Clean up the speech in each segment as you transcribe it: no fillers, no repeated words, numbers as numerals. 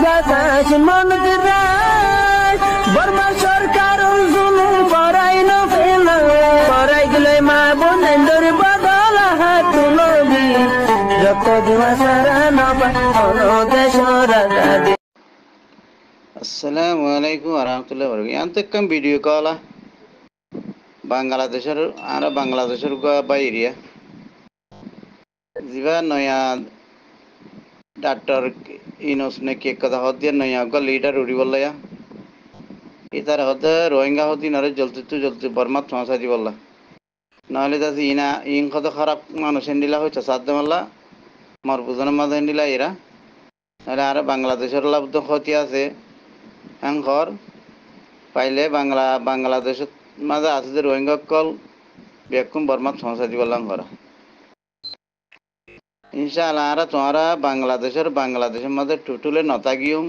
বাতাস মনত রায় বর্মা সরকার জুলুম করাই না ফেলা করাই দিলে মা বোনের বদল হাত তুলবি যত দিবা সারা না দেশ রাজা। আসসালামু আলাইকুম ওরহামতুল্লাহি ওয়াবারাকাতুহু। ইয়ান তেক্কাম ভিডিও কলা বাংলাদেশের বাইরিয়া জিবা নয়া ডাক্তার ইনোস নে কে কথা হদিয়া নয়া গ লিডার উড়ি বললায়া ইতার হতে রোহিঙ্গা হদি নরে জলতি বর্মা থমসা দি বললা নাহলে দাসি ইনা ইন কত খারাপ মানুষ এন্ডিলা হইছে সাদ্দে মাল্লা মর বুজনের মাঝে এন্ডিলা এরা নাহলে আর বাংলাদেশের লাভ তো ক্ষতি আছে হ্যাঙ্কর পাইলে বাংলাদেশের মাঝে আছে যে রোহিঙ্গা কল বেকুম বর্মা থমসা দি বললাম করা ইনশাআল্লাহ আর তোমরা বাংলাদেশের মাঝে টুটুলে নতা গিয়েও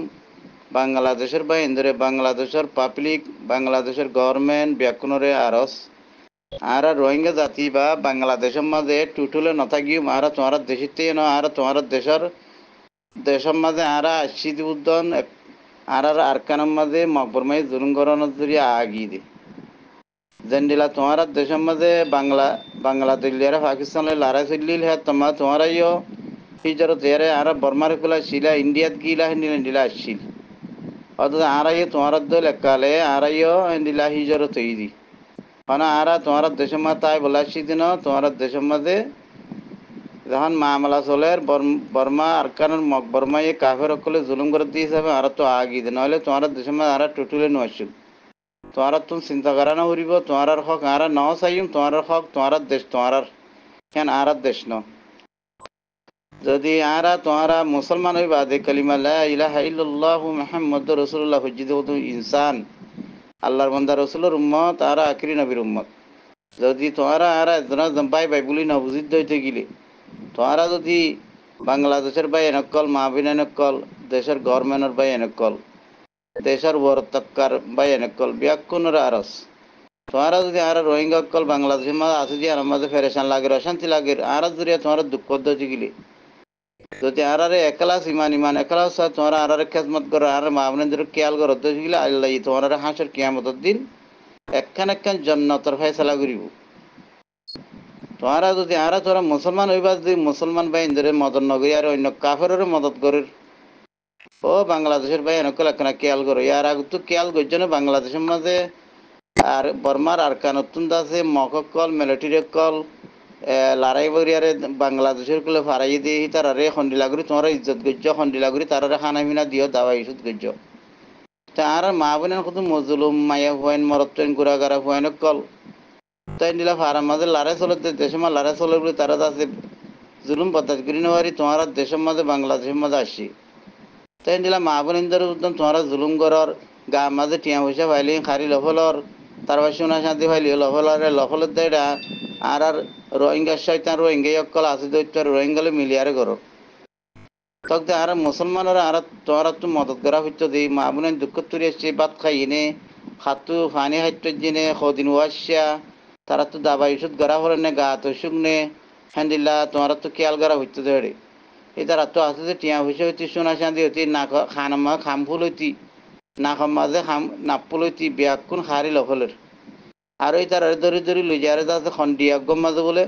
বাংলাদেশের বা ইন্দরে বাংলাদেশের পাবলিক বাংলাদেশের গভর্নমেন্ট বেকুনরে আরস আর রোহিঙ্গা জাতি বা বাংলাদেশের মাঝে টুটুলে নতা গিয়েও আর তোমরা দেশিতে ন আর তোমরা দেশের মাঝে আর আসছি উদ্যান আর আরকানের মাঝে মকবরমাই জুলুম করানোর জরিয়ে আগিয়ে দি জেন্ডিলা তোমার দেশের মাঝে বাংলাদেশ পাকিস্তানের লড়াই চলিল হ্যাঁ তোমারাইও হিজরত এরে আর বর্মার গুলা ছিল ইন্ডিয়াত গিলা হিন্দিলা আসছিল অথচ আরাইও তোমার দল একালে আরাইও হিন্দিলা হিজরত হই দি কারণ আরা তোমার দেশের মাঝে তাই বলে আসছি দিন তোমার দেশের মাঝে যখন মামলা চলে বর্মা আরকানের বর্মাই কাফের অকলে জুলুম করে দিয়ে হিসাবে আর তো আগিয়ে দেয় নাহলে তোমার দেশের মাঝে আর টুটুলে নোয়াছিল তোমার তুমি চিন্তা করা না উড়িব তোমার হক আর ন চাইম তোমার হক তোমার দেশ তোমার কেন আর দেশ ন যদি আর তোমারা মুসলমান হইবা দে কালিমা লা ইলাহা ইল্লাল্লাহু মুহাম্মাদুর রাসূলুল্লাহ হুজ্জিত ইনসান আল্লাহর বান্দা রাসূলের উম্মত আর আখিরি নবীর উম্মত যদি তোমারা আর বাই বলি না বুঝিত হইতে গেলে তোমারা যদি বাংলাদেশের বাই এনেকল মাহবিন এনেকল দেশের গভর্নমেন্টের বাই এনেকল দেশের বরতক্কার বাই এনেকল ব্যাকুণর আরস তোমারা যদি আর রোহিঙ্গা কল বাংলাদেশের মাঝে আছে যে আমার মাঝে ফেরেশান লাগে অশান্তি লাগে আর জুড়িয়া তোমার দুঃখ পদ্ধতি গিলি যদি আর একলাস ইমান একলাস তোমার আর খেদমত করো আর মাহবিনদের খেয়াল করো তো গিলা আল্লাহ তোমার হাঁসের কিয়ামতের দিন একখান জন্নতর ফয়সালা করিব তোমরা যদি আর তোরা মুসলমান হইবা যদি মুসলমান বাহিনীরে মদত নগরী আর অন্য কাফেরের মদত করির ও বাংলাদেশের বাই এনেকল একখানা খেয়াল করো ইয়ার আগে তো খেয়াল করছো না বাংলাদেশের মাঝে আর বর্মার আর কানতুন আছে মকক কল মিলিটারি কল লড়াই বরিয়ারে বাংলাদেশের কলে ফারাই দিয়ে তারারে খন্ডিলাগুড়ি তোমার ইজ্জত গজ্য খন্ডিলাগুড়ি তারারে খানা পিনা দিও দাওয়া ইস্যুত গজ্য তা আর মা বোনের কত মজলুম মায়া হুয়াইন মরত্তেন গুড়াগাড়া হুয়াইন কল তাই নিলা ফারার মাঝে লড়াই চলে দেশের মাঝে লড়াই চলে বলে তারা আছে জুলুম বদাজ করি নেওয়ারি তোমার দেশের মাঝে বাংলাদেশের মাঝে আসি তাই নিলা মা বোনের উদ্যম তোমার জুলুম করার গা মাঝে টিয়া পয়সা পাইলি খারি লফলর তার পাশে সোনা শান্তি পাইলি লফলের দেয়টা আর রোহিঙ্গা শয়তান রোহিঙ্গা অকল আছে দৈত্য রোহিঙ্গালে মিলিয়ারে করো তখন আর মুসলমানরা আর তোমার তো মদত করা হইতো দিই মা বোনের দুঃখ তুলে এসছে ভাত খাইনে খাতু ফানি হাইত দিনে সদিন ওয়াসা তারা তো দাবা ইস্যুত গড়া হলে নে গা তো শুকনে হ্যান্ডিল্লা তোমার তো খেয়াল করা হইতো ধরে এই তারা তো আছে যে টিয়া পয়সা হইতি সোনা চাঁদি হইতি না খানামা খাম ফুল হইতি না খাম মাঝে খাম নাপুল হইতি ব্যাকুন খারি লফলের আর ওই তারা ধরি লই যারে তাতে খন্ডিয়া গম মাঝে বলে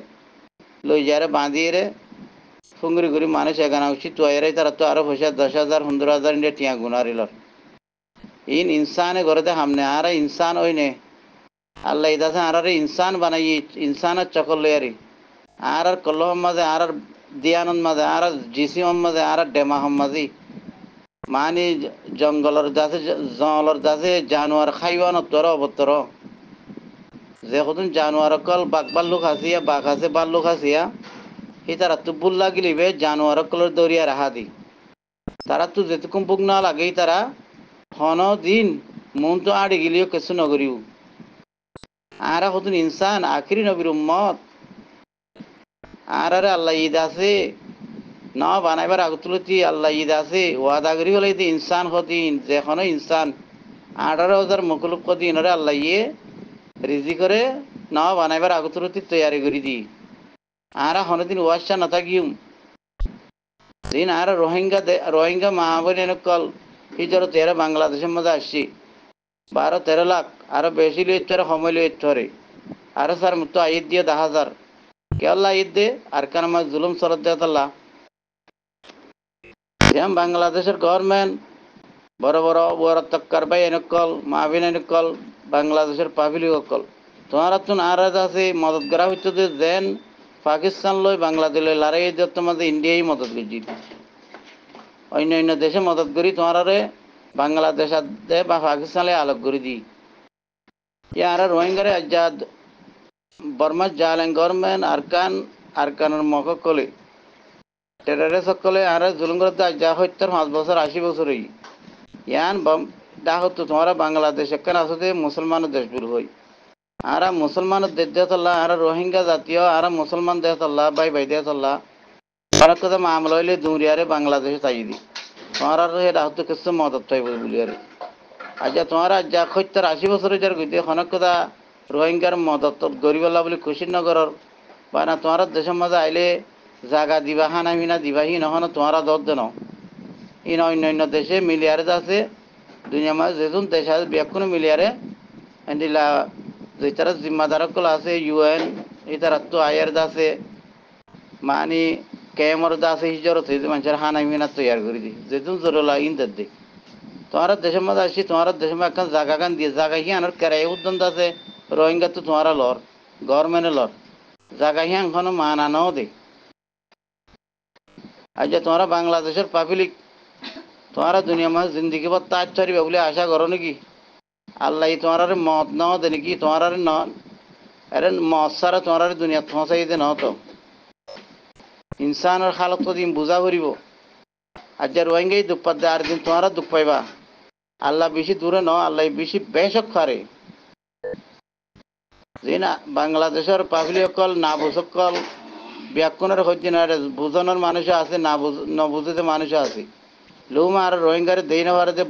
লই যারে বাঁধিয়ে রে ফুঙ্গুরি ঘুরি মানুষ এখানে উচিত তোয়ারাই তারা তো আরো পয়সা 10,000 15,000 ইন্ডিয়া টিয়া গুনারিল ইনসানে ঘরেতে হামনে আর ইনসান ওই নে আল্লাহ ইদাসে আর ইনসান বানাই ইনসানের চকল লয়ারি আর কল্লহ মাঝে আর দিয়ানন্দ মাঝে আর জিসিম মাঝে আর ডেমা মাঝি মানে জঙ্গলের যাতে জানোয়ার খাইবান তোর অবতর যে কতদিন জানোয়ার কল বাঘ বাল্লুক আসিয়া বাঘ আছে বাল্লুক আসিয়া সেই তারা তো বুল লাগিলিবে জানোয়ার কলের দরিয়া রাহা দি তারা তো যেতকম বুক না লাগেই তারা হন দিন মন তো আড়ে গেলিও কিছু নগরিও আর কতদিন ইনসান আখিরি নবীর উম্মত আর আল্লাহ ঈদ আছে না বানাইবার আগতুলতি আল্লাহ ঈদ আছে ওয়াদা করি হলে ইনসান হদিন যেখানে ইনসান 18,000 মুকুলুক কদিন আল্লাহ ইয়ে রিজি করে না বানাইবার আগতুলতি তৈয়ারি করি দি আর হনদিন ওয়াসা না থাকিম দিন আর রোহিঙ্গা মা বোন কল হিজরত এরা বাংলাদেশের মধ্যে আসছি 12-13 লাখ আরো বেশি লইতে পারে সময় লইতে পারে আরো স্যার মতো ঈদ দিয়ে 10,000 কেল্লা ঈদ দে আর কান আমার জুলুম সরত দেয় তাল্লা যেমন বাংলাদেশের গভর্নমেন্ট বড় বড় বড় তক্কার ভাই এনেকল মাহবিন এনেকল বাংলাদেশের পাবিলি অকল তোমার তুন আর আছে মদত করা হচ্ছে যে যেন পাকিস্তান লই বাংলাদেশ লই লড়াই তোমাদের ইন্ডিয়াই মদত করছি অন্য অন্য দেশে মদত করি তোমার বাংলাদেশ দে বা পাকিস্তানে আলোক করে দি ইয়ার রোহিঙ্গারে আজাদ বর্মা জালেন গভর্নমেন্ট আরকানের মকলে টেরারে সকলে আর জুলুম করতে যা হত্যার 5 বছর 80 বছর হই ইয়ান দা হতো তোমরা বাংলাদেশ এখানে আসতে মুসলমানের দেশ শুরু হই আর মুসলমানের দেশ দেতল্লা আর রোহিঙ্গা জাতীয় আর মুসলমান দেতল্লা বাই বাই দেতল্লা তারা কথা মামলা হইলে দুনিয়ারে বাংলাদেশে তাই দি তোমার আর এটা হতো কিছু মদত পাইব বলি আর আচ্ছা তোমার যা হত্যার 80 বছর যার গইতে খনক কথা রোহিঙ্গার মদত গরিবাল্লা বলে কুশিনগরের বা না তোমার দেশের মাঝে আইলে জাগা দিবা হানা মিনা দিবা হি নহন তোমারা দর দেন ইন অন্য অন্য দেশে মিলিয়ারে আছে দুনিয়া মাঝে যেজন দেশ আছে ব্যাকুনো মিলিয়ারে এন্ডিলা যে তারা জিম্মাদারকল আছে ইউএন এই তারা তো আয়ার আছে মানে কেমর আছে হিজর মানুষের হানা মিনা তৈরি করে দি যেজন জরুলা ইন্দার দিক তোমার দেশের মধ্যে আসি তোমার দেশের মধ্যে একখান জায়গা খান দিয়ে জায়গা হি আনার কেরাই উদ্যন্ত আছে রোহিঙ্গা তো তোমার লর গভর্নমেন্টে লর জায়গা হি এখনো মানানো দে আচ্ছা তোমরা বাংলাদেশের পাবলিক তোমরা দুনিয়া মাঝে জিন্দগি বত তাজ চারিবে বলে আশা করো নাকি আল্লাহ তোমার মত ন দে নাকি তোমার ন আরে মত সারা তোমার দুনিয়া ফসাই দে ন তো ইনসানের হালত তো দিন বুঝা করিব আর যে রোহিঙ্গাই দুঃখ পাতে আর দিন তোমারা দুঃখ পাইবা আল্লাহ বেশি দূরে ন আল্লাহ বেশি বেশক পারে যে না বাংলাদেশের পাবলিক অকল না বুঝকল ব্যাকুণের হচ্ছে না বুঝানোর মানুষ আছে না বুঝতে মানুষ আছে লুমা আর রোহিঙ্গারে দেই না পারে যে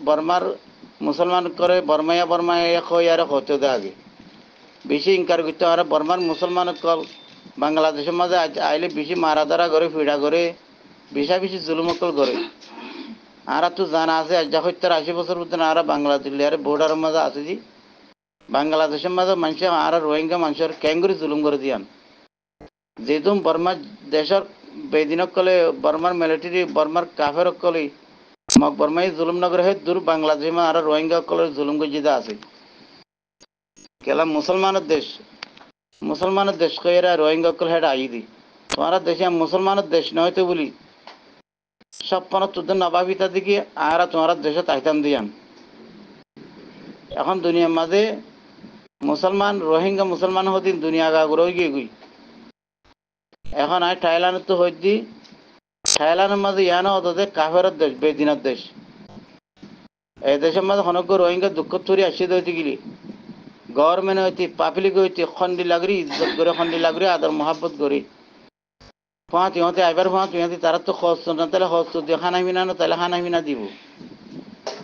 বর্মার মুসলমান করে বর্মায়া কই আর হতে দে আগে বেশি ইনকার করতে আর বর্মার মুসলমান কল বাংলাদেশের মাঝে আইলে বেশি মারা ধরা করে ফিড়া করে বেশি জুলুমকল করে আর তো জানা আছে যা হত্যার 80 বছর মধ্যে আর বাংলাদেশ আর বোর্ডারের মাঝে আছে যে বাংলাদেশের মাঝে মানুষ আর রোহিঙ্গা মানুষের ক্যাঙ্গুরি জুলুম করে দিয়ান যেহেতু বর্মার দেশের বেদিনক কলে বর্মার মিলিটারি বর্মার কাফের কলে মক বর্মাই জুলুম নগরে হে দূর বাংলাদেশ আর রোহিঙ্গা কলের জুলুম গজিদা আছে কেলা মুসলমানের দেশ কইরা রোহিঙ্গা কল হেড আই দি তোমার দেশে মুসলমানের দেশ নয় তো বলি সব পন তোদের নবাবিতা দিকে আর তোমার দেশে তাইতাম দিয়ান এখন দুনিয়ার মাঝে মুসলমান রোহিঙ্গা মুসলমান হদিন দুনিয়া গাগুলো গিয়ে গুই এখন আয় থাইল্যান্ড তো হইদি থাইল্যান্ডের মাঝে ইয়ানো ওদের কাফের দেশ বেদিনের দেশ এই দেশের মাঝে অনেক রোহিঙ্গা দুঃখ থরি আসি দইতে গেলি গভর্নমেন্ট হইতে পাবলিক হইতে খন্ডি লাগরি ইজ্জত করে খন্ডি লাগরি আদর মহাব্বত করি ফাঁত ইহতে আইবার ফাঁত ইহতে তারা তো খরচ না তাহলে খরচ দিয়ে খানা মিনা না তাহলে খানা মিনা দিব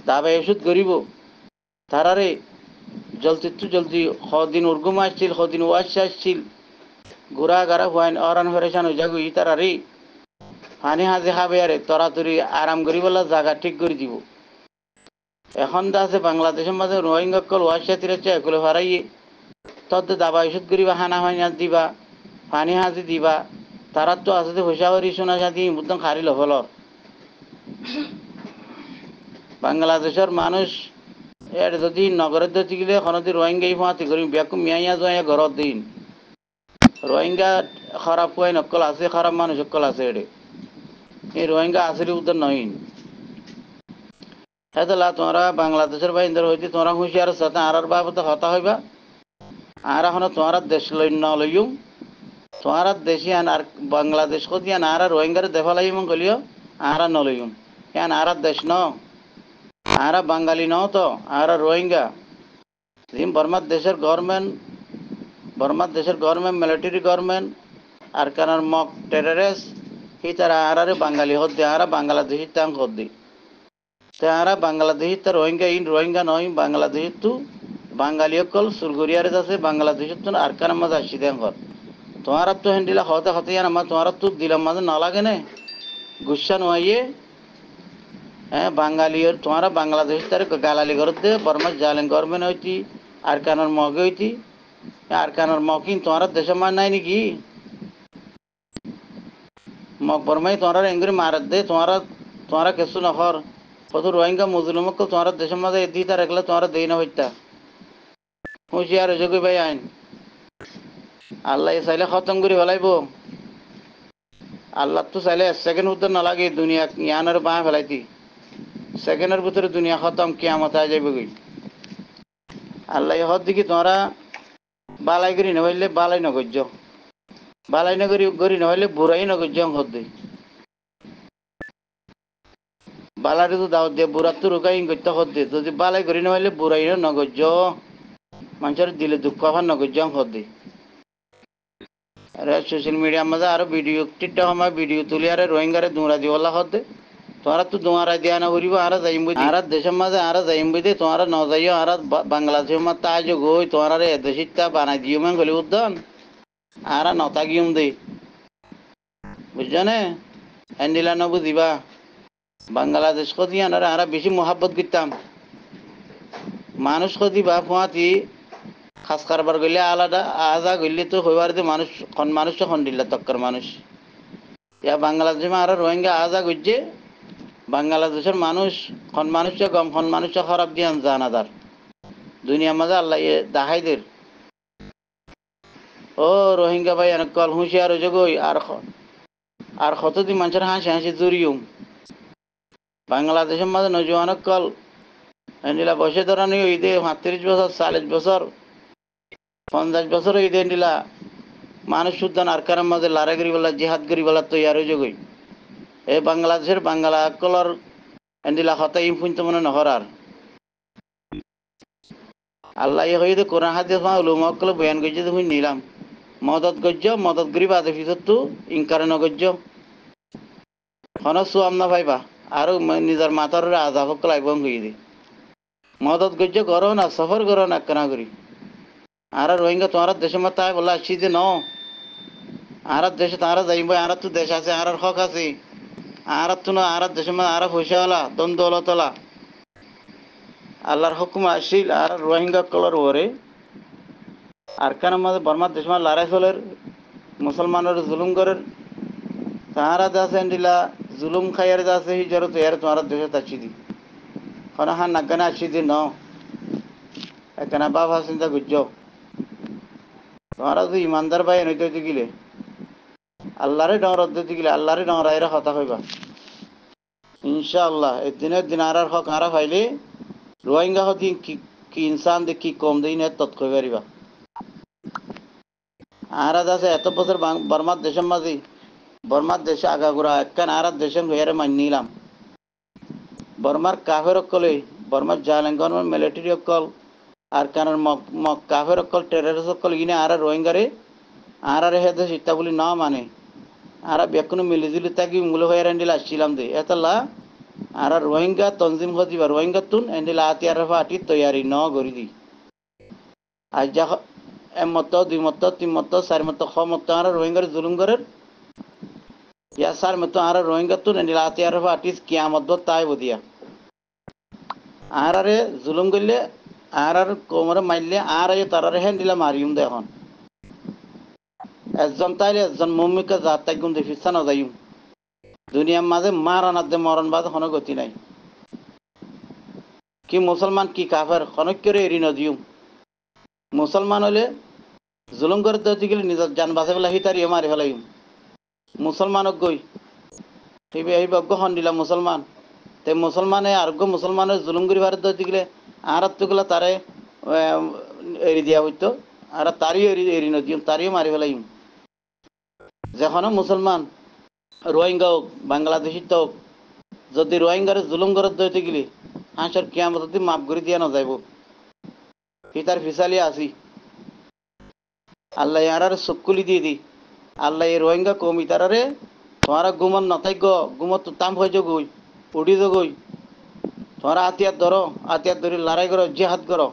দাবা ওষুধ করিব তারারে জলদি তো জলদি সদিন উর্গুম আসছিল সদিন ওয়াশ আসছিল ঘোরা গারা হুয়াইন অরান ফেরেশান হয়ে যাগো ই তারারে পানি হাজে খাবে আরে তরাতরি আরাম করি বলা জায়গা ঠিক করে দিব এখন তো আছে বাংলাদেশের মাঝে রোহিঙ্গা কল ওয়াশাতির এগুলো হারাইয়ে তত দাবা ওষুধ করিবা হানা হাইনা দিবা পানি হাজি দিবা তারা তো আছে হুশাহরি শোনা সাথে মুদ্দম খারি লফলর বাংলাদেশের মানুষ এর যদি নগরের দিতে গেলে কোনোদিন রোহিঙ্গাই ফাঁতি করি ব্যাকু মিয়াইয়া যায় ঘরত দিন রোহিঙ্গা খারাপ হয় নকল আছে খারাপ মানুষ অকল আছে এডে এই রোহিঙ্গা আসলে উদ্ধার নহিন হেতলা তোমরা বাংলাদেশের বাইন্দর হইতে তোমরা হুঁশিয়ার সাথে আর বাবদ হতা হইবা আর এখন তোমরা দেশ লই ন লইম তোমরা দেশি আর বাংলাদেশ কদিয়ান আর রোহিঙ্গার দেফা লাইম গলিও আর ন লইম কেন আর দেশ ন আর বাঙালি ন তো আর রোহিঙ্গা জিম বর্মার দেশের গভর্নমেন্ট মিলিটারি গভর্নমেন্ট আর কানার মক টেররিস্ট হি তারা আর বাঙালি হদ্দে আর বাংলাদেশি তাং হদ্দে তারা বাংলাদেশি তার রোহিঙ্গা নয় বাংলাদেশি তো বাঙালি অকল সুরগুরিয়ার আছে বাংলাদেশের তো আর কানার মাঝে আসি দেন ঘর তোমার তো হ্যান্ডিলা হতে আমার তোমার তো দিলাম মাঝে না লাগে না গুসা নোয়াইয়ে হ্যাঁ বাঙালির তোমারা বাংলাদেশ তার গালালি করতে বর্মার জালেন গভর্নমেন্ট হইতি আর কানোর মগে হইতি আর কানোর মকিন তোমার দেশ মান নাই নাকি মগ বর্মাই তোমার এঙ্গুরি মারাত দে তোমারা কিছু নকর কত রোহিঙ্গা মুসলিমকে তোমার দেশের মাঝে এদি তার একলা তোমার দেই না হইতা হুঁশিয়ার হয়েছে কই ভাই আইন আল্লাহ চাইলে খতম করে ফেলাইব আল্লাহ তো চাইলে এক সেকেন্ড উত্তর নালাগে দুনিয়া ইয়ানের বাঁ ফেলাইতি সেকেন্ডের ভিতরে দুনিয়া খতম কিয়ামত আয় যাইব গই আল্লাহ হদ দেখি তোমরা বালাই করি নহইলে বালাই নগর্য বালাই নগরি গরি নহইলে বুড়াই নগর্য হদ দেই বালারে তো দাওয়াত দিয়ে বুড়ার তো রোকাইন করতে হদ দে যদি বালাই করি নহইলে বুড়াই নগর্য মানুষের দিলে দুঃখ আবার নগর্য হদ দেই আরে সোশ্যাল মিডিয়ার মাঝে আরো ভিডিও টিকটক সময় ভিডিও তুলি আরে রোহিঙ্গারে দুমরা দিওয়ালা হদ দে তোমরা তো দুমারা দিয়া না করিব আর যাইম বই আর দেশের মাঝে আর যাইম বই দে তোমরা ন যাইও আর বাংলাদেশের মাঝে তাই যে গই তোমরা দেশিটা বানাই দিও মান গলি উদ্যান আর নতা গিয়ম দে বুঝছো নে হ্যান্ডিলা ন বুঝিবা বাংলাদেশ কদি আর বেশি মোহাব্বত করতাম মানুষ কদি বা ফুয়াতি খাস কারবার গেলে আলাদা আজা গেলে তো হইবার যে মানুষ খন দিল্লা তক্কর মানুষ ইয়া বাংলাদেশে আর রোহিঙ্গা আজা গইছে বাংলাদেশের মানুষ খন মানুষ গম খন মানুষ খারাপ দিয়ান জানাদার দুনিয়ার মাঝে আল্লাহ দেখাইদের ও রোহিঙ্গা ভাই অনেক কল হুঁশিয়ার হয়েছে গই আর কতদিন মানুষের হাসি হাসি জড়িও বাংলাদেশের মাঝে নজওয়ানক কল এন্ডিলা বসে ধরানি ঈদে ৩৫ বছর ৪০ বছর ৫০ বছর ঈদে এন্ডিলা মানুষ শুদ্ধান আর কারণ মাঝে লড়াই করি বলা জিহাদ করি বলা তৈয়ার হয়ে গই এই বাংলাদেশের বাংলা কলর এন্ডিলা হতা ইমপুন্ত মনে নহরার আল্লাহ হইতে কোরআন হাদিস মা উলুমাকল বয়ান করছে তুমি নিলাম মদত করি বাদে পিছত তো ইনকার নগর্য হন সুয়াম না পাইবা আর নিজের মাথার আজাবক লাগব হয়ে দি মদত গজ্য করো না সফর করো না কেনা করি আর রোহিঙ্গা তোমার দেশের মধ্যে তাই বলে আসছি যে ন আর দেশে তারা যাইব আর তো দেশ আছে আর হক আছে আর তো না আর দেশের মধ্যে আর পয়সাওয়ালা দ্বন্দ্বলতলা আল্লাহর হুকুম আসিল আর রোহিঙ্গা কলর ওরে আর কেন আমাদের বর্মার দেশ মানে লড়াই চলের মুসলমানের জুলুম করের তাহারা যাচ্ছে দিলা জুলুম খাইয়ার যাচ্ছে হিজার তৈয়ার তোমার দেশে তাচ্ছি দি এখন হান নাগানে আসছি দি ন এখানে বাবা চিন্তা করছ তোমরা যদি ইমানদার ভাই নইতে গিলে আল্লাহরে ডর দিতে গিলে আল্লাহরে ডরাইরা হতা হইবা ইনশাআল্লাহ দিনের দিন আর হক আরা পাইলে রোহিঙ্গা হদিন কি ইনসান দে কি কম দিন তৎ কই পারিবা আর আছে এত বছর বর্মার দেশের মাঝে বর্মার দেশে আগাগোড়া একখান আর দেশে হইয়ারে মান নিলাম বর্মার কাফের অকলে বর্মার জালেন গভর্নমেন্ট মিলিটারি অকল আর কারণ কাফের অকল টেররিস্ট অকল ইনে আর রোহিঙ্গারে আর হেদে সীতা বলি না মানে আর বেকুন মিলিজুলি তাকি মূল হইয়ার এন্ডিল আসছিলাম দে এতলা আর রোহিঙ্গা তনজিম হদিবা রোহিঙ্গা তুন এন্ডিল আতিয়ার ফাটি তৈয়ারি ন গরি দি আজ যা মত দুই মত তিন মত চার মত খ মত আর রোহিঙ্গার জুলুম করের ইয়া সার মত আর রোহিঙ্গা তুন এন্ডিল আতিয়ার ফাটি কিয়ামত তাই বদিয়া আর জুলুম করলে আর কোমরে মারলে আর তারারে হ্যান্ডিলা মারিম দে এখন একজন তাইলে একজন মম্মিকে যাত তাই গুম দেখি না যাইম দুনিয়ার মাঝে মারানার দে মরণ বাদ কোনো গতি নাই কি মুসলমান কি কাফের খনক্যরে এরি নদিউম মুসলমান হলে জুলুম করে দিতে গেলে নিজের জান বাঁচে ফেলা হিতারিয়ে মারি ফেলাইম মুসলমানক গই এই বজ্ঞ হন দিলা মুসলমান তে মুসলমানে আরোগ্য মুসলমানের জুলুম করি ভারত দিতে গেলে আর তোগুলা তারে এরি দিয়া হইতো আর তারিও এরি নদিউম তারিও মারি ফেলাইম যেখনো মুসলমান রোহিঙ্গা হোক বাংলাদেশি তো হোক যদি রোহিঙ্গারে জুলুম করে দিতে গেলে হাঁসের কিয়ামত যদি মাফ করে দিয়া না যাইব হিতার ফিসালি আসি আল্লাহ আর চকুলি দিয়ে দি আল্লাহ এই রোহিঙ্গা কমি তারারে তোমারা গুমন নথাইগ গুমত তাম হয়ে গই উড়ি গই তোমরা আতিয়ার ধরো আতিয়ার ধরি লড়াই করো জেহাদ করো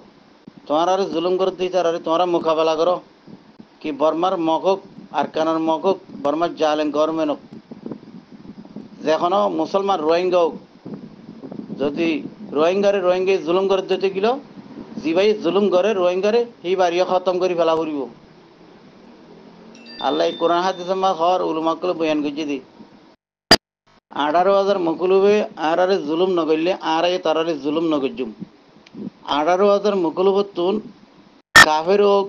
তোমার আর জুলুম করে দিই তারারে তোমরা মোকাবেলা করো কি বর্মার মগক আর কানার মগক বর্মার জালেন গভর্নমেন্ট হোক যেখনো মুসলমান রোহিঙ্গা হোক যদি রোহিঙ্গাই জুলুম করে দিতে গেল, জি ভাই জুলুম করে রোহিঙ্গারে সেই বাড়িও খতম করে ফেলা ফুরিব। আল্লাহ কোরআন হাদিসে মা হর উলুমাকলে বয়ান করছে দি 18,000 মুকুলবে আরারে জুলুম নগরলে আরাই তারারে জুলুম নগরজুম। 18,000 মুকুলবত তুন কাফের হোক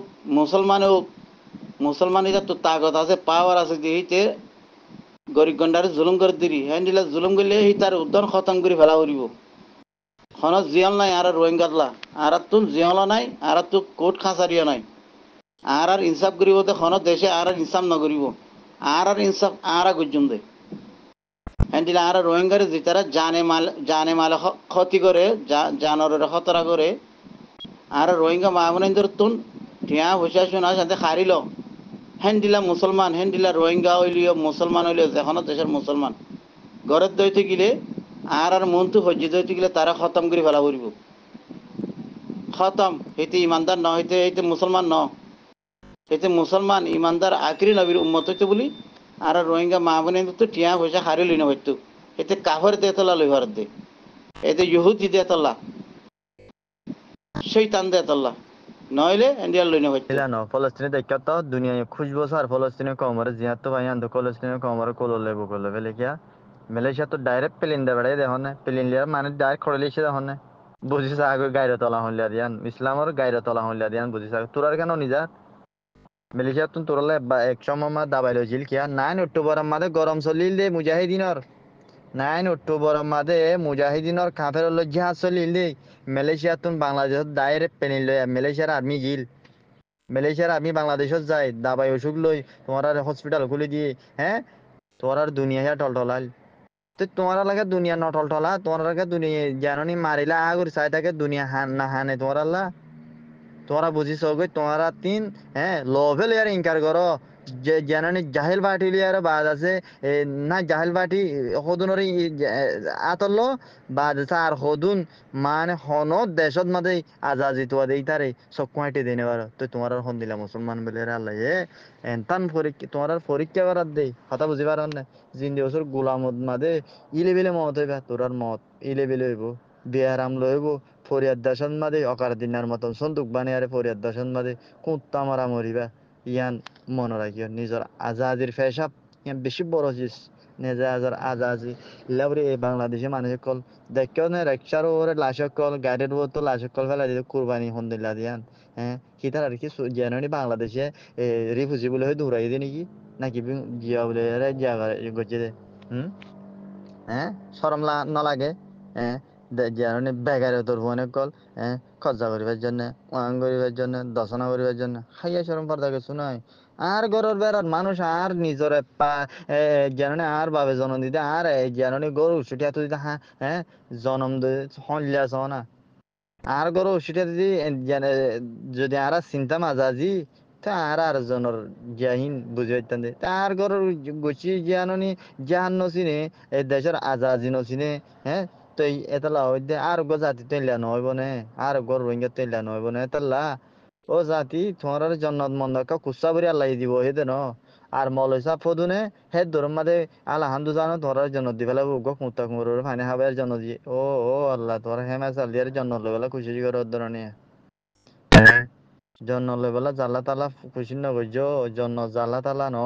মুসলমান এটা তো তাগত আছে, পাওয়ার আছে, দিতে গরিব গন্ডারে জুলুম করে দিলি হ্যাঁ দিলা জুলুম করলে সেই তার উদ্যান খতম করে ফেলা ফুরিব। খন জিয়ল নাই আর রোহিঙ্গাতলা আর তুন জিয়ল নাই আর তো কোর্ট খাঁচারিও নাই আর ইনসাফ করিব তো খন দেশে আর ইনসাফ নকরিব আর ইনসাফ আর গুজুম দে হ্যান্ডিলে আর রোহিঙ্গারে যেতারা জানে মালে ক্ষতি করে জানর খতরা করে আর রোহিঙ্গা মাহমুনের তুন ঠিয়া পয়সা শোনা সাথে হারিল হ্যান্ডিলা মুসলমান হ্যান্ডিলা রোহিঙ্গা হইলিও মুসলমান হইলিও যেখন দেশের মুসলমান ঘরের দইতে গেলে আর মনটো সহ্য হইতে গেলে তারা খতম করে ফেলা ফুরিব। খতম হইতে ইমানদার ন হইতে হইতে মুসলমান ন হইতে মুসলমান ইমানদার আখরি নবীর উম্মত হইতে বলি আর রোহিঙ্গা মা বোনে তো টিয়া পয়সা হারি লই না হইতো এতে কাফের দেতলা লই ভারত দে এতে ইহুদি দেতলা শৈতান দেতলা নইলে ইন্ডিয়া লই না হইতো। ইলানো ফলস্তিনে দেখা তো দুনিয়ায় খুঁজবো স্যার ফলস্তিনে কমরে জিয়াত তো ভাই আন্দো ফলস্তিনে কমরে কোলো লেবো কোলো ফেলে কিয়া মালয়েশিয়া তো ডাইরেক্ট প্লেন দে বেড়াই দেখো না প্লেন লিয়ার মানে ডাইরেক্ট খড়ে লিখে দেখো না বুঝিস আগে গাইরে তলা হইলা দিয়ান ইসলামর গাইরে তলা হইলা দিয়ান বুঝিস তোরার কেন নিজা মালয়েশিয়া তুন তোরালে এক সময় মা দাবাই লইছিল কিয়া 9 অক্টোবর মাদে গরম চলিল দে মুজাহিদিনর 9 অক্টোবর মাদে মুজাহিদিনর কাফের লজ্জা চলিল দে মালয়েশিয়া তুন বাংলাদেশ ডাইরেক্ট প্লেন লই মালয়েশিয়ার আর্মি গিল মালয়েশিয়ার আর্মি বাংলাদেশত যায় দাবাই অসুখ লই তোমার হসপিটাল খুলে দিয়ে হ্যাঁ তোমার আর দুনিয়া হিয়া টলটলাল তো তোমার লাগে দুনিয়া নটলটলা তোমার লাগে দুনিয়া জাননি মারিলা আগুর চাই থাকে দুনিয়া হান না হানে তোমার আল্লাহ তোরা বুঝিস গই তোরা তিন হ্যাঁ লোভে লিয়ার ইনকার করো যে জানানি জাহেল বাটি লিয়ার বাদ আছে না জাহেল বাটি হদুনর আতল্লো বাদ আছে আর হদুন মানে হনত দেশত মাদে আজাজি তোয়া দেই তারে সব কোয়াইটে দেনে বার তো তোমার আর হন দিলা মুসলমান বলে আল্লাহ এনতান পরীক্ষা তোমার আর পরীক্ষা করার দেই কথা বুঝি পার না জিন্দি বছর গোলামত মাদে ইলেবেলে মত হইবা তোরার মত ইলেবেলে হইব বেয়ারাম লইব ফরিয়াদ দাসন মাদে অকার দিনার মতন সন্দুক বানিয়ারে ফরিয়াদ দাসন মাদে কুত্তা মারা মরিবা ইয়ান মনে রাখিও নিজের আজাদির ফেসাব ইয়ান বেশি বড় জিনিস নিজে আজার আজাজি লাবরে এই বাংলাদেশে মানুষ কল দেখেও না রিক্সার ওরে লাশ কল গাড়ির ও তো লাশ কল ফেলা দিতে কুরবানি হন দিলা দিয়ান হ্যাঁ কি তার আর কি জানি বাংলাদেশে রিফিউজি বলে হয়ে দৌড়াই দিয়ে নাকি নাকি জিয়া বলে জায়গা গজে দে হুম হ্যাঁ শরম নলাগে হ্যাঁ জানি বেগারে তোর ফোনে কল হ্যাঁ খরচা করিবার জন্য ওয়াং করিবার জন্য দশনা করিবার জন্য খাইয়া শরম পর্দা কিছু নয় আর গরুর বেড়ার মানুষ আর নিজের জানি আর বাবে জন্ম দিতে আর জানি গরু ছুটিয়া তো দিতে হ্যাঁ হ্যাঁ জন্ম হলিয়াছ না আর গরু ছুটিয়া দিদি যদি আর চিন্তা মাজাজি তা আর জনের জ্ঞাহীন বুঝি পাইতাম দে তার গরুর গুছি জ্ঞানী জ্ঞান নচিনে এই দেশের আজাজি নচিনে হ্যাঁ তো এতলা হইতে আর গো জাতি তৈলা নহইব নে আর গর রোহিঙ্গা তৈলা নহইব নে এতলা ও জাতি তোমার জন্নত মন্দকা কুসা বরি আল্লাহ দিব হেদে ন আর মলইসা ফদুনে হে দরম মাদে আল্লাহ হামদু জানো তোমার জন্য দি ফেলা গো কুত্তা কুমোর ফানে হাবার জন্য দি ও ও আল্লাহ তোমার হেমা চাল দিয়ার জন্য লেবেলা খুশি করার ধরনে জন্য লেবেলা জাল্লা তালা খুশি নগজ জন্য জাল্লা তালা ন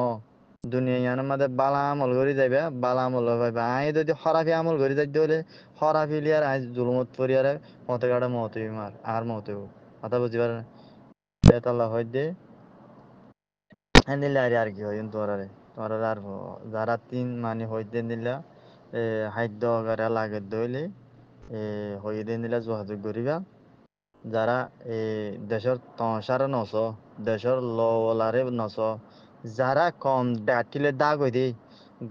দুনিয়া মাদে বালা আমল করি যাইবা বালা আমল পাইবা আই যদি খরাফি আমল করি যাইতে হলে খরাফি লিয়ার আই জুলুমত পরিয়ারে মতে গাড়ে মত মার আর মত কথা বুঝি পারে তালা হয় দে নিলে আর কি হয় তোরা আর যারা তিন মানে হইতে নিলা খাদ্য গাড়া লাগে দইলে হইতে নিলা যোগাযোগ করিবা যারা দেশের তসারে নচ দেশের ললারে নচ যারা কম গাঠিলে দাগ হই দে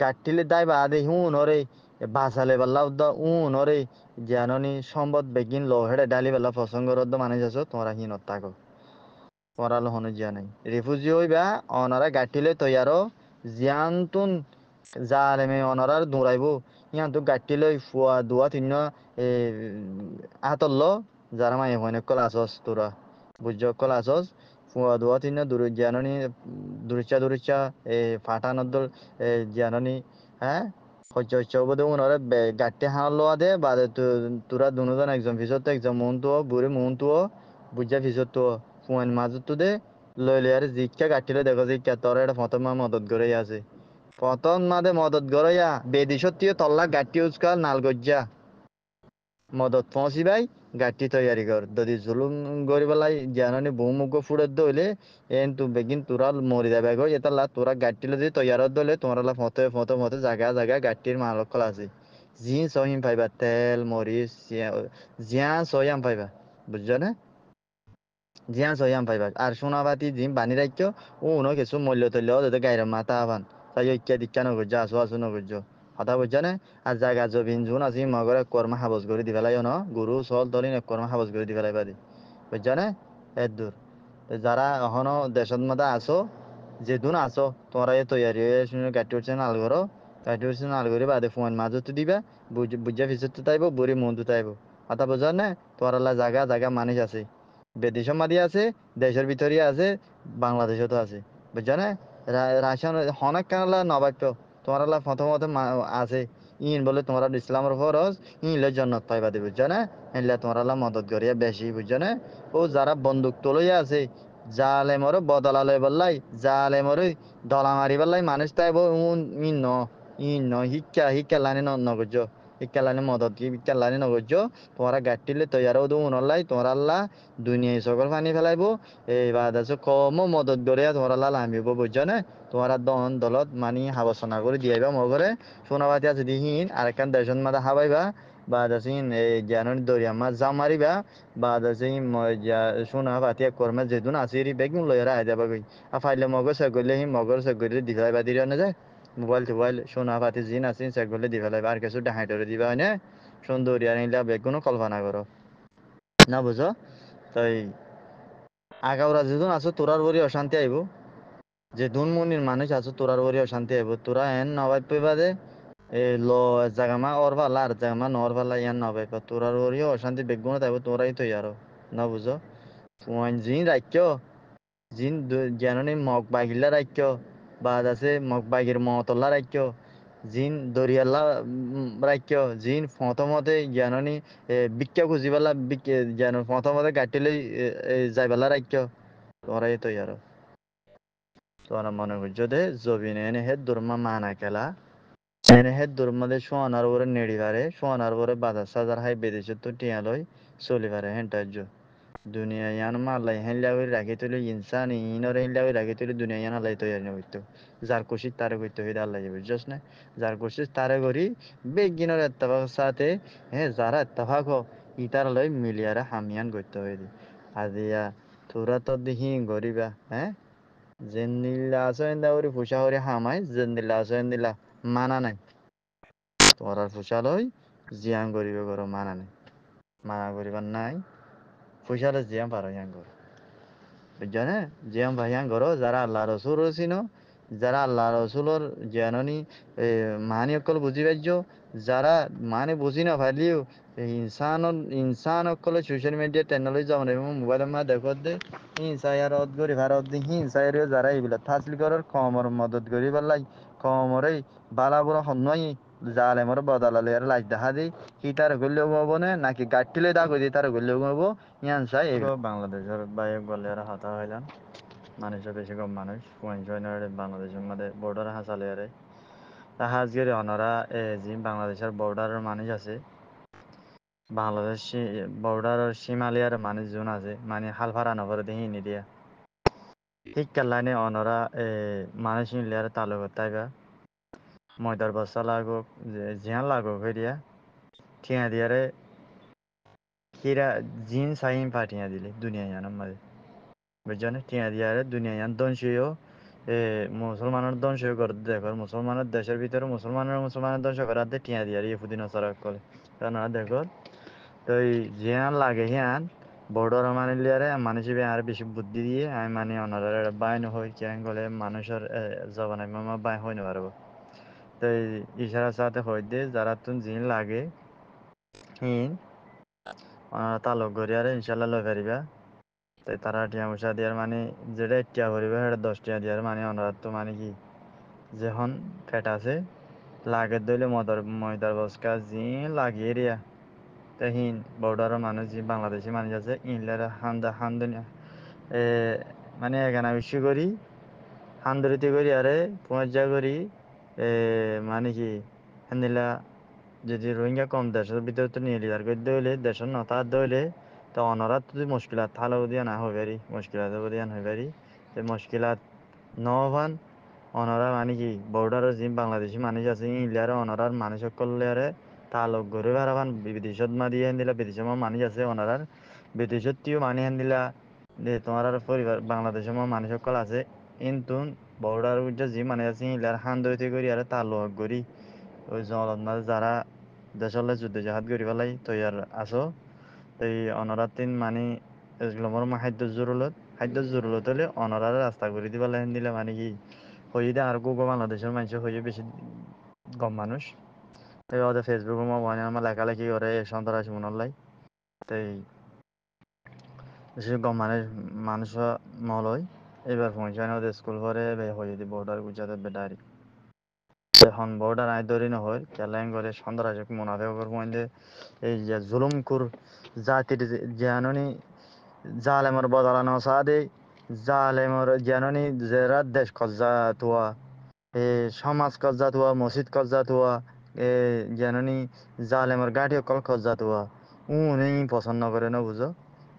গাঠিলে দায় বাদে হুন হরে বাসালে পাল্লা উন হরে জাননি সম্পদ বেগিন লো হেডে ডালি পাল্লা পছন্দ করদ মানে যাচ্ছ তোমরা হিনত থাকো পড়ালো হনো জিয়া নাই রিফিউজি হইবা অনারা গাঠিলে তৈয়ারো জিয়ানতুন জালেমে অনারার দৌড়াইব ইয়ান তো গাঠিলে ফুয়া দুয়া তিন আতল্লো যারা মাই হইনে কল আসস তোরা বুঝছ কল আসস ফুয়া দুয়া তিন দূর জাননি দূরিচা ফাটানোর দল জাননি হ্যাঁ হচ্ছে হচ্ছে ওবদে উনরে গাট্টি হান লোয়া দে বাদে তোরা দুজন একজন পিছত একজন মন তো বুড়ি মন তো বুঝা পিছত তো ফুয়ান মাজত তো দে লইলে আর জিজ্ঞা গাঠিলে দেখো জিজ্ঞা তোর এটা প্রথম মদত করে আছে প্রথম মাদে মদত করে বেদি সত্যিও তল্লা গাঠি উজকাল নাল গজ্জা মদত পৌঁছি ভাই গাঠি তৈয়ারি কর যদি জুলুম গরি বেলাই জানানি বহুমুখ ফুড়ের দইলে এন তু বেগিন তোরা মরি যাবে গো এটা তোরা গাঠিলে যদি তৈয়ার দলে তোমরা লা ফতে ফতে ফতে জায়গা জায়গা গাঠির মালকল আছে জিন সহিম পাইবা তেল মরিচ জিয়া সয়াম পাইবা বুঝছো না জিয়া সয়াম পাইবা আর সোনাবাতি জিম বানি রাখছো ও উনো কিছু মূল্য তৈল যদি গাইর মাথা আবান তাই ইচ্ছা দীক্ষা নগর্য আসো আসো নগর্য কথা বুঝছো না আর জায়গা জবিন জুন আছে মগরে কর্মা হাবস করে দি ফেলাই ন গুরু সল তলিন কর্মা হাবস করে দি ফেলাই বাদি বুঝছো না এর দূর যারা এখনো দেশের মধ্যে আসো যেদিন আসো তোমরা এই তৈয়ারি হয়ে শুনে গাড়ি উঠছে নাল করো গাড়ি উঠছে নাল করে বাদে ফোন মাঝতে দিবা বুঝা ফিসতে তাইব বুড়ি মন্দ তাইব কথা বুঝো না তোমরা জায়গা জায়গা মানুষ আছে বিদেশও মাদি আছে দেশের ভিতরে আছে বাংলাদেশও তো আছে বুঝছো না রাশিয়ান অনেক কানালা নবাক্য তোমার প্রথমত আছে ইন বলে তোমার ইসলামের ফরজ ইনলে জন্নত পাইবা দি বুঝছো না ইনলে তোমার মদত করিয়া বেশি বুঝছো না ও যারা বন্দুক তলইয়া আছে জালেমর বদলা লই বললাই জালেমর দলা মারি বললাই মানুষ তাইব ইন ন ইন ন শিক্ষা শিক্ষা লানি নগজ শিক্ষা লানি মদত কি শিক্ষা লানি নগজ তোমরা গাঠিলে তৈয়ার দু উনলাই তোমরা আল্লাহ দুনিয়ায় সকল পানি ফেলাইব এই বাদ আছে কম মদত গড়িয়া তোমরা আল্লাহ লামিব বুঝছো না তোমরা দন দলত মানি হাবসনা করে দিয়াইবা মগরে সোনাবাতি আছে দিহিন আর একখান দেশন মাথা হাবাইবা বাদ আছে এই জ্ঞান দরিয়া মাছ জাম মারিবা বাদ আছে সোনা বাতি কর্মে যেদিন আসিরি বেগুন লইরা আই যাবা গই আর ফাইলে মগর সেগলে মগর সেগলে দিলাই বাদি না যায় মোবাইল সোনা পাতি জিন আছে সেগলে দি ফেলাই আর কিছু ডাহাইটরে দিবা হয় না সুন্দরিয়া নিলা বেগুনও কল্পনা করো না বুঝো তাই আগাওরা যেদিন আছো তোরার বড়ি অশান্তি আইব যে দুন মনির মানুষ আছো তোরার বড়ি অশান্তি আইব তোরা এন নবাই পেবা দে এ ল জাগামা ওর ভালা আর জাগামা নর ভালা ইয়ান নবাই পা তোরার বড়ি অশান্তি বেগুন তাইব তোরাই তো ইয়ারো না বুঝো ফুয়ান জিন রাখ্য জিন জ্ঞানী মগ বাগিলা রাখ্য বাদ আছে মগ বাগির মতল্লা রাখ্য জিন দরিয়াল্লা রাখ্য জিন প্রথমতে জ্ঞানী বিক্ষা খুঁজিবালা জ্ঞান প্রথমতে গাঠিলে যাইবালা রাখ্য তোরাই তো ইয়ারো তোরা মনে করছো দে জবিনে এনে হে দুর্মা মানা খেলা এনে হে দুর্মাদে সোয়ানার উপরে নেড়ি পারে সোয়ানার উপরে বাজার সাজার হাই বেদেশে তো টিয়া লই চলি পারে হেন্টার্য দুনিয়া ইয়ান মালাই হেনলা করে রাখি তুলি ইনসান ইনরে হেনলা করে রাখি তুলি দুনিয়া ইয়ান আল্লাহ তৈরি হইতো যার খুশি তারে করতে হইতে আল্লাহ বুঝছস না যার খুশি তারে করি বেগিনের এত্তেফাক সাথে হ্যাঁ যারা এত্তেফাক ইতার লই মিলিয়ারে হামিয়ান করতে হইতে আজিয়া তোরা তো দেখি গরিবা হ্যাঁ জেন্দিল্লা আসো এন্দা ওরি ফুসা হরি হামাই জেন্দিল্লা আসো এন্দিল্লা মানা নাই তোরার ফুসা লই জিয়ান গরিবে করো মানা নাই মানা করিবার নাই ফুসালে জিয়ান পারো ইয়ান করো বুঝছো না জিয়ান ভাইয়ান করো যারা আল্লাহ রসুল রসিনো যারা আল্লাহ রসুলর জ্ঞানী মানি অকল বুঝি পাইছ যারা মানে বুঝি না পারলিও ইনসান অকলে সোশ্যাল মিডিয়া টেকনোলজি যাও না মোবাইলের মা দেখত দে হিংসা ইয়ার অদ করি ভারত দি হিংসা এর যারা এইবিলাক ফাসলি করার কমর মদত করি পারলাই কমরে বালা বুড়া হন্যই জালেমর বদলালে আর লাজ দেখা দি কি তার গল্লেও হবো না নাকি গাঠিলে দা কই তার গল্লেও হবো ইয়ান চাই বাংলাদেশের বাইরে গলে আর হাতা হইলাম মানুষের বেশি কম মানুষ পয়েন্ট বাংলাদেশের মধ্যে বর্ডার হাসালে আরে হাজগিরি অনরা যে বাংলাদেশের বর্ডারের মানুষ আছে বাংলাদেশ বর্ডারের সীমালিয়ার মানুষ যোন আছে মানে হালফারা নগরে দেখি নিদিয়া শিক্ষার লাইনে অনরা মানুষ নিলিয়ার তালুক তাইবা ময়দার বস্তা লাগুক জিয়ান লাগুক হইয়া ঠিয়া দিয়ারে কিরা জিন সাইন পাঠিয়া দিলে দুনিয়া জানার মাঝে বুঝছো না ঠিয়া দিয়ারে দুনিয়া জান দনশীয় মুসলমানের ধ্বংস করে দেখো মুসলমানের দেশের ভিতরে মুসলমানের ধ্বংস করাতে টিয়া দিয়ার ইহুদিন সরাক করে কারণ দেখো তো জিয়ান লাগে হিয়ান বড়রা মানে লিয়ারে মানুষ আর বেশি বুদ্ধি দিয়ে আমি মানে অনারের বাইন হই কেন গলে মানুষের জবানে মামা বাই হই না পারবো তো ইশারার সাথে হই দে যারা তুন জিন লাগে হিন তালুক গড়িয়ারে ইনশাল্লাহ লই পারিবা তাই তারা টিয়া পয়সা দিয়ার মানে যেটা টিয়া করিবা সেটা 10 টিয়া দিয়ার মানে অনার তো মানে কি যখন ফ্যাট আছে লাগে দইলে ময়দার বস্কা জি লাগিয়ে রিয়া তাহিন বর্ডারের মানুষ যে বাংলাদেশি মানুষ আছে ইনলারা হামদুনিয়া এ মানে এখানে বেশি করি হামদুরিতে করি আরে পয়জা করি এ মানে কি হান্দিলা যদি রোহিঙ্গা কম দেশের ভিতরে তো নিয়ে লিদার করে দইলে দেশের নতা দইলে তো অনরাত যদি মুশকিলাত থালা দিয়া না হয়ে পারি মুশকিলাত দিয়া হয়ে পারি তো মুশকিলাত নবান অনরা মানে কি বর্ডারের যে বাংলাদেশি মানুষ আছে ইলিয়ারে অনরার মানুষ সকলেরে তালুক গড়ে বেড়াবান বিদেশত মা দিয়ে দিলা বিদেশে মানুষ আছে অনরার বিদেশত তিও মানি হেন দিলা যে তোমার আর পরিবার বাংলাদেশের মানুষ সকল আছে কিন্তু বর্ডার উঠে যে মানুষ আছে ইলিয়ার হান ধরতে করি আর তালুক গড়ি ওই জলত মাঝে যারা দেশলে যুদ্ধ জাহাজ গড়ি পেলাই তৈয়ার আছো এই অনরার তিন মানে এগুলোর খাদ্য জরুরত হলে অনরার রাস্তা করে দিবা হেন দিলে মানে কি হয়ে দেয় আর গোগো বাংলাদেশের মানুষ হয়ে বেশি কম মানুষ তাই ওদের ফেসবুকে আমার লেখালেখি করে সন্ত্রাসী মনে লাই তাই বেশি কম মানুষ মলয় এবার পৌঁছানো ওদের স্কুল করে হয়ে দি বর্ডার গুজাতে বেডারি এখন বর্ডার আই ধরি নহয় কেলেং করে সন্ত্রাসী মুনাফেকর মধ্যে এই যে জুলুমকুর জাতির জাননি জালেমর বদলানো সাদে জালেমর জাননি জেরা দেশ কজ্জা তুয়া এ সমাজ কজ্জাত হুয়া মসজিদ কজ্জাত হুয়া এ জাননি জালেমর গাড়ি অকল কজ্জাত হুয়া নেই পছন্দ করে না বুঝো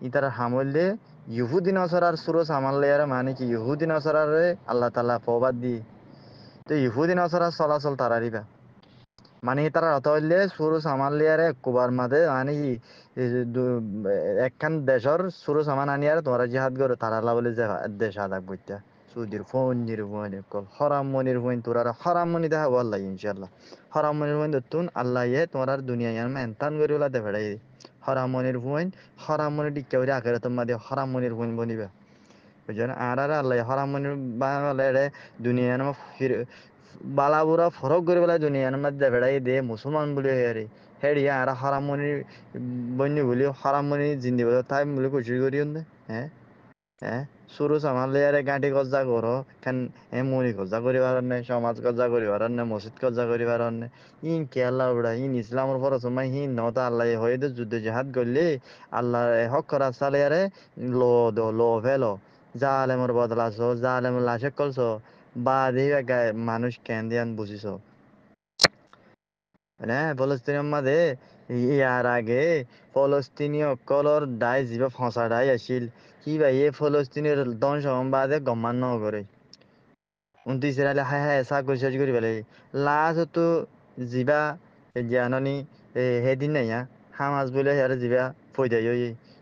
ইতারা হামললে ইহুদিন অসরার সুরস আমারলে আর মানে কি ইহুদিন অসরারে আল্লাহ তালা ফবাদ দি তো ইহুদিন অসরার চলাচল তারারিবা মানে তারা অত হইলে সুরস আমারলে আর কুবার মাদে মানে কি একখান দেশর সুরস আমান আনি আর তোমরা জিহাদ করো তারা বলে যে দেশ আদাক বইতা সুদির ফোন নির্ভয় কল হরাম মনির হইন তোরার হরাম মনি দেখা আল্লাহ ইনশাআল্লাহ হরাম মনির হইন তুন আল্লাহ ইয়ে তোমার দুনিয়া ইয়ার মেনতান করে ওলা দে ভেড়াই হরাম মনির হইন হরাম মনি ডিক্কা করে আখেরে তোমার দিয়ে হরাম মনির হইন বনিবা বুঝছেন আর আল্লাহ হরাম মনির বাংলা দুনিয়া নাম ফির বালাবুরা ফরক করে বেলা দুনিয়ার মধ্যে ভেড়াই দে মুসলমান বলে হেরে হেড়ি আর হরাম মনির বন্য বলি হরাম মনি জিন্দি বলে তাই বলে কুচি করি হ্যাঁ হ্যাঁ সুরু সামালে আরে গাঁটি গজ্জা করো খান মনি গজ্জা করিবার নে সমাজ গজ্জা করিবার নে মসজিদ গজ্জা করিবার নে ইন কে আল্লাহ উড়া ইন ইসলামের পর সময় হিন নতা আল্লাহ হইতে যুদ্ধ জাহাদ করলে আল্লাহ হক করা সালে আরে লো ফেলো জালেমর বদলাছো জালেমর লাশে কলছো বা দিবে মানুষ কেন দিয়ান বুঝিছো হ্যাঁ ফলস্তিনের মাঝে ইয়ার আগে ফলস্তিনীয় কলর দায় যিবা ফসা দায় আছিল কি ভাই এই ফলস্তিনের ধ্বংস বাদে গমান নগরে 29 আলে হায় হায় চা কৰি চাজি কৰি পেলাই লাষ্টতো যিবা জাননি সেদিন নাই হামাজ বলে আর যিবা ফৈদাই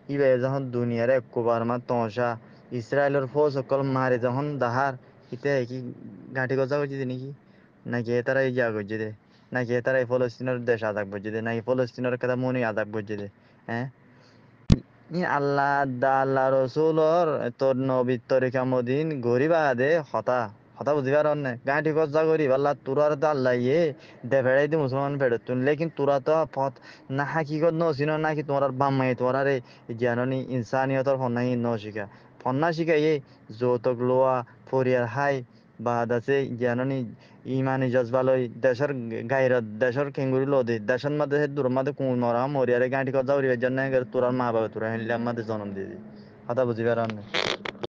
ইবে যখন দুনিয়ার একবার মা তসা ইসরায়েলের ফৌজ সকল মারে যখন দাহার ইতে কি ঘাটি গজা করছে নাকি নাকি তারা এই যা করছে দে নাকি তারা এই ফলস্তিনের দেশ আজাক করছে দে নাকি ফলস্তিনের কথা মনে আজাক করছে দে হ্যাঁ আল্লাহ আল্লাহ রসুলর তোর নবীর তরিকা মদিন গরিবা দে হতা হতা বুঝিবার অন্যে গাঁটি গজ্জা করি আল্লাহ তোরার তো আল্লাহ ইয়ে দে ভেড়াই দি মুসলমান ভেড়ে তুন লেকিন তোরা তো পথ না হাকিগত নসিন নাকি তোমার বাম্মাই তোমার রে জ্ঞানী ইনসানিয়তর ফন্নাই ন শিখা ফন্না শিখাই যৌতুক লোয়া ফরিয়ার হাই বা দাসে জ্ঞানী ইমানি জজবালই দেশের গাইরত দেশের খেঙ্গুরি লদি দেশের মধ্যে দূর মধ্যে কোন মরা মরিয়ারে গাঁটি গজ্জা করিবার জন্য তোরার মা বাবা তোরা হিনলে আমাদের জন্ম দিয়ে দি কথা বুঝিবার অন্যে